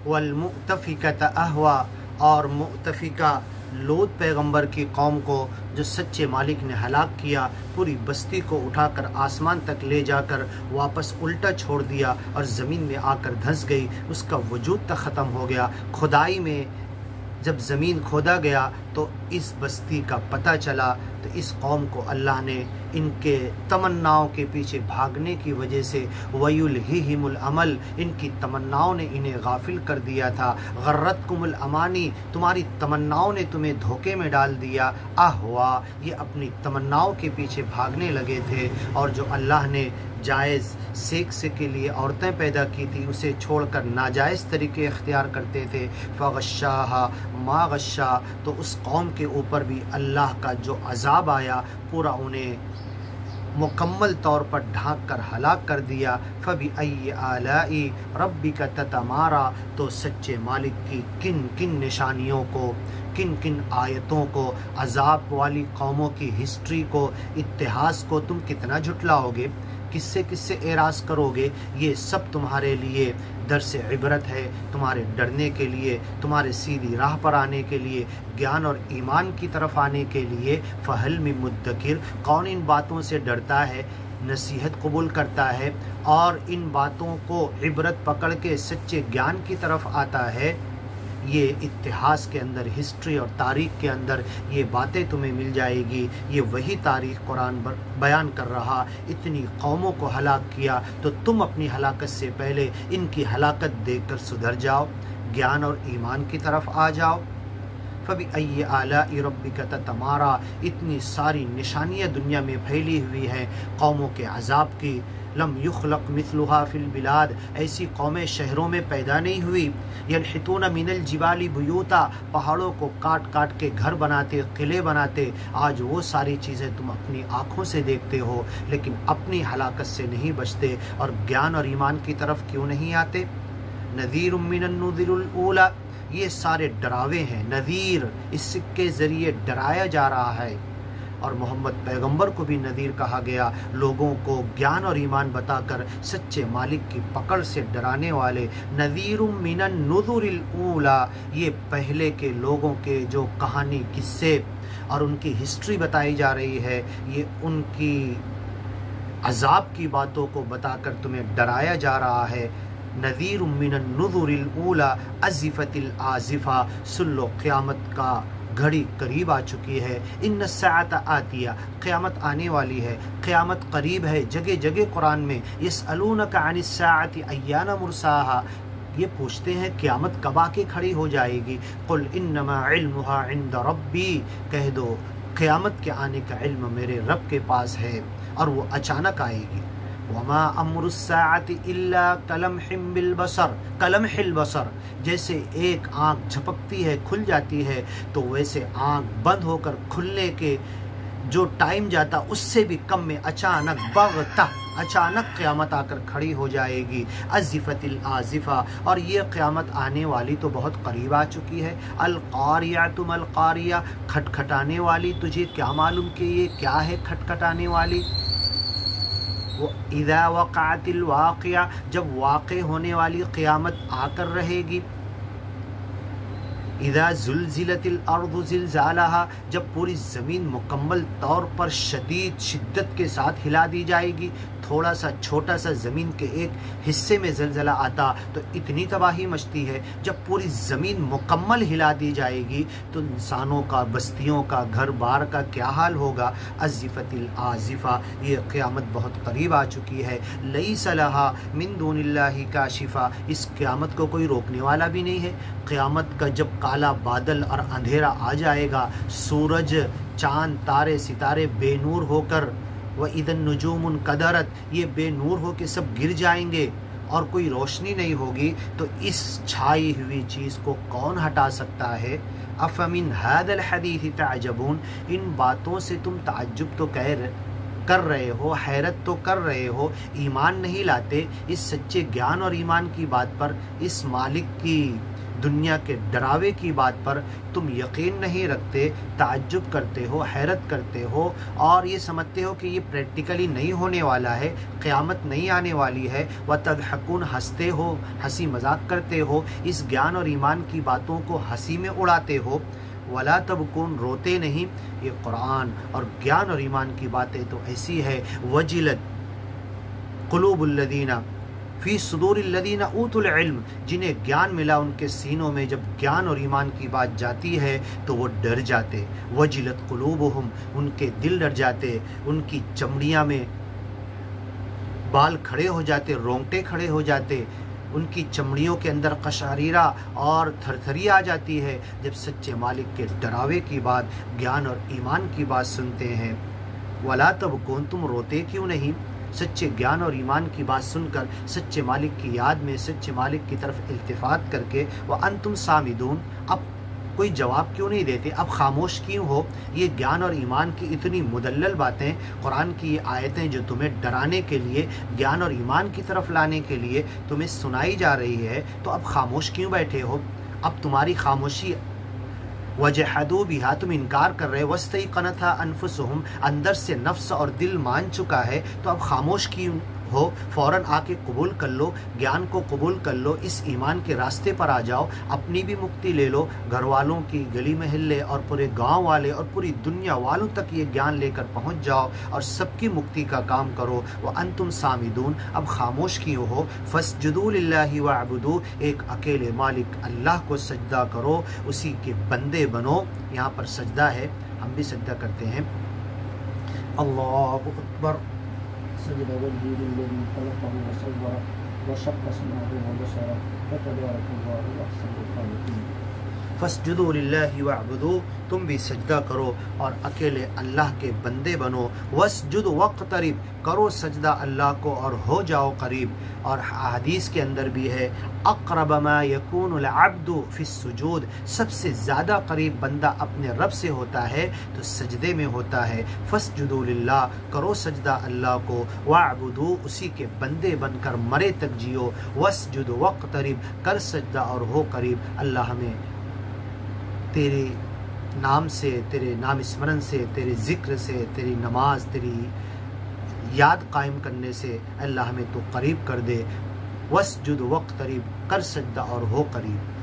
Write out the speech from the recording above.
والمؤتفکۃ اہوا، اور مؤتفکہ لوط پیغمبر کی قوم کو جو سچے مالک نے ہلاک کیا، پوری بستی کو اٹھا کر آسمان تک لے جا کر واپس الٹا چھوڑ دیا اور زمین میں آ کر دھنس گئی، اس کا وجود تک ختم ہو گیا۔ کھدائی میں جب زمین کھودا گیا تو اس بستی کا پتہ چلا، تو اس قوم کو اللہ نے ان کے تمناؤں کے پیچھے بھاگنے کی وجہ سے وَيُلْهِهِمُ الْعَمَلِ، ان کی تمناؤں نے انہیں غافل کر دیا تھا۔ غرتکم الامانی، تمہاری تمناؤں نے تمہیں دھوکے میں ڈال دیا۔ اہوا، یہ اپنی تمناؤں کے پیچھے بھاگنے لگے تھے، اور جو اللہ نے جائز سیکس کے لیے عورتیں پیدا کی تھی اسے چھوڑ کر ناجائز طریقے اختیار کرتے تھے۔ فغشاها ما غشا، تو اس قوم کے اوپر بھی اللہ کا جو عذاب آیا پورا انہیں مکمل طور پر ڈھانک کر ہلاک کر دیا۔ فبأي آلاء ربك تتمارا، تو سچے مالک کی کن کن نشانیوں کو، کن کن آیتوں کو، عذاب والی قوموں کی ہسٹری کو، اتہاس کو تم کتنا جھٹلاؤ گے، کس سے اعراض کرو گے؟ یہ سب تمہارے لیے درس عبرت ہے، تمہارے ڈرنے کے لیے، تمہارے سیدھی راہ پر آنے کے لیے، گیان اور ایمان کی طرف آنے کے لیے۔ فہل من مدکر، کون ان باتوں سے ڈرتا ہے، نصیحت قبول کرتا ہے اور ان باتوں کو عبرت پکڑ کے سچے گیان کی طرف آتا ہے؟ یہ اتہاس کے اندر، ہسٹری اور تاریخ کے اندر یہ باتیں تمہیں مل جائے گی۔ یہ وہی تاریخ قرآن بیان کر رہا، اتنی قوموں کو ہلاک کیا، تو تم اپنی ہلاکت سے پہلے ان کی ہلاکت دیکھ کر سدھر جاؤ، گیان اور ایمان کی طرف آ جاؤ۔ فبأي آلاء ربك تتمارا، اتنی ساری نشانیاں دنیا میں پھیلی ہوئی ہیں قوموں کے عذاب کی۔ لم یخلق مثلها فی البلاد، ایسی قومیں شہروں میں پیدا نہیں ہوئی۔ ینحتون من الجبال بیوتا، پہاڑوں کو کاٹ کاٹ کے گھر بناتے، قلعے بناتے۔ آج وہ ساری چیزیں تم اپنی آنکھوں سے دیکھتے ہو، لیکن اپنی ہلاکت سے نہیں بچتے اور گیان اور ایمان کی طرف کیوں نہیں آتے؟ نذیر من النذر الاولی، یہ سارے ڈراوے ہیں۔ نذیر، اس کے ذریعے ڈرایا جا رہا ہے، اور محمد پیغمبر کو بھی نذیر کہا گیا، لوگوں کو گیان اور ایمان بتا کر سچے مالک کی پکڑ سے ڈرانے والے۔ نذیر من النذر الاولی، یہ پہلے کے لوگوں کے جو کہانی، قصے اور ان کی ہسٹری بتائی جا رہی ہے، یہ ان کی عذاب کی باتوں کو بتا کر تمہیں ڈرایا جا رہا ہے۔ نذیر من النذر الاولی ازفت الآزفہ، سن لو قیامت کا گھڑی قریب آ چکی ہے۔ ان الساعۃ آتیہ، قیامت آنے والی ہے، قیامت قریب ہے۔ جگہ جگہ قرآن میں یسألونک عن الساعۃ ایان مرساہا، یہ پوچھتے ہیں قیامت کب آ کے کھڑی ہو جائے گی۔ قل انما علمها عند ربی، کہہ دو قیامت کے آنے کا علم میرے رب کے پاس ہے اور وہ اچانک آئے گی۔ وما امر الساعۃ الا کلمح بالبصر، کلمح البصر، جیسے ایک آنکھ جھپکتی ہے کھل جاتی ہے، تو ویسے آنکھ بند ہو کر کھلنے کے جو ٹائم جاتا اس سے بھی کم میں اچانک بغتہ، اچانک قیامت آ کر کھڑی ہو جائے گی۔ ازفت الآزفہ، اور یہ قیامت آنے والی تو بہت قریب آ چکی ہے۔ القاریہ ما القاریہ، کھٹکھٹانے والی، تجھے کیا معلوم کہ یہ کیا ہے کھٹکھٹانے والی؟ اذا وقعت الواقعہ، جب واقع ہونے والی قیامت آ کر رہے گی۔ اذا زلزلت الارض زلزالہا، جب پوری زمین مکمل طور پر شدید شدت کے ساتھ ہلا دی جائے گی۔ تھوڑا سا چھوٹا سا زمین کے ایک حصے میں زلزلہ آتا تو اتنی تباہی مچتی ہے، جب پوری زمین مکمل ہلا دی جائے گی تو انسانوں کا، بستیوں کا، گھر بار کا کیا حال ہوگا۔ ازفت الآزفہ، یہ قیامت بہت قریب آ چکی ہے۔ لیس لہا من دون اللہ کاشفہ، اس قیامت کو کوئی روکنے والا بھی نہیں ہے۔ قیامت کا جب کالا بادل اور اندھیرا آ جائے گا، سورج، چاند، تارے، ستارے بے نور ہو کر، وَإِذَا النُّجُومُ انْكَدَرَتْ، یہ بے نور ہو کے سب گر جائیں گے اور کوئی روشنی نہیں ہوگی، تو اس چھائی ہوئی چیز کو کون ہٹا سکتا ہے؟ أَفَمِنْ هَذَا الْحَدِيثِ تَعْجَبُونَ، ان باتوں سے تم تعجب تو کر رہے ہو، حیرت تو کر رہے ہو، ایمان نہیں لاتے اس سچے گیان اور ایمان کی بات پر، اس مالک کی دنیا کے ڈراوے کی بات پر تم یقین نہیں رکھتے، تعجب کرتے ہو، حیرت کرتے ہو اور یہ سمجھتے ہو کہ یہ پریکٹیکلی نہیں ہونے والا ہے، قیامت نہیں آنے والی ہے، وَتَضْحَكُونَ ہنستے ہو، ہنسی مذاق کرتے ہو، اس گیان اور ایمان کی باتوں کو ہنسی میں اڑاتے ہو، وَلَا تَبْكُونَ روتے نہیں۔ یہ قرآن اور گیان اور ایمان کی باتیں تو ایسی ہے، وَجِلَتْ قُلُوبُ الَّذِينَ فی صدور الذین اوتوا العلم، جنہیں گیان ملا ان کے سینوں میں جب گیان اور ایمان کی بات جاتی ہے تو وہ ڈر جاتے، وجلت قلوبہم، ان کے دل ڈر جاتے، ان کی چمڑیاں میں بال کھڑے ہو جاتے، رونگٹے کھڑے ہو جاتے، ان کی چمڑیوں کے اندر قشعریرہ اور تھرتھری آ جاتی ہے جب سچے مالک کے ڈراوے کی بات، گیان اور ایمان کی بات سنتے ہیں۔ وَلَا تَبْكُونَ، تم روتے کیوں نہیں؟ سچے گیان اور ایمان کی بات سن کر، سچے مالک کی یاد میں سچے مالک کی طرف التفات کر کے، وَأَنْتُمْ صَامِدُونَ، اب کوئی جواب کیوں نہیں دیتے، اب خاموش کیوں ہو؟ یہ گیان اور ایمان کی اتنی مدلل باتیں، قرآن کی یہ آیتیں جو تمہیں ڈرانے کے لیے، گیان اور ایمان کی طرف لانے کے لیے تمہیں سنائی جا رہی ہے، تو اب خاموش کیوں بیٹھے ہو؟ اب تمہاری خاموشی وَجَحَدُوا بِهَا، تم انکار کر رہے، وَاسْتَيْقَنَتْهَا أَنفُسُهُمْ، اندر سے نفس اور دل مان چکا ہے، تو اب خاموش کیوں ہو؟ فوراً آ کے قبول کر لو، گیان کو قبول کر لو، اس ایمان کے راستے پر آ جاؤ، اپنی بھی مکتی لے لو، گھر والوں کی، گلی محلے اور پورے گاؤں والے اور پوری دنیا والوں تک یہ گیان لے کر پہنچ جاؤ اور سب کی مکتی کا کام کرو۔ وَأَنْتُمْ صَامِدُونَ، اب خاموش کیوں ہو؟ فَاسْجُدُوا لِلَّهِ وَاعْبُدُوا، ایک اکیلے مالک اللہ کو سجدہ کرو، اسی کے بندے بنو۔ یہاں پر سجدہ ہے، ہم بھی سجدہ کرتے ہیں۔ اللہ اکبر۔ سجد وجهي للذي خلقه وصوره وشق سمعه وبصره فتبارك الله أحسن الخالقين۔ فَاسْجُدُوا لِلَّهِ وَاعْبُدُوا، تم بھی سجدہ کرو اور اکیلے اللہ کے بندے بنو۔ وَاسْجُدْ وَاقْتَرِب، کرو سجدہ اللہ کو اور ہو جاؤ قریب۔ اور حدیث کے اندر بھی ہے، اقرب ما یکون العبد فی السجود، سب سے زیادہ قریب بندہ اپنے رب سے ہوتا ہے تو سجدے میں ہوتا ہے۔ فَاسْجُدُوا لِلَّهِ، کرو سجدہ اللہ کو، وَاعْبُدُوا، اسی کے بندے بن کر مرے تک جیو۔ وَاسْجُدْ وَاقْتَرِب، کر سجدہ اور ہو قریب۔ اللہ ہمیں تیرے نام سے، تیرے نام اسمرن سے، تیرے ذکر سے، تیری نماز، تیری یاد قائم کرنے سے اللہ ہمیں تو قریب کر دے۔ وَاسْجُدْ وَاقْتَرِب، کر سجدہ اور ہو قریب۔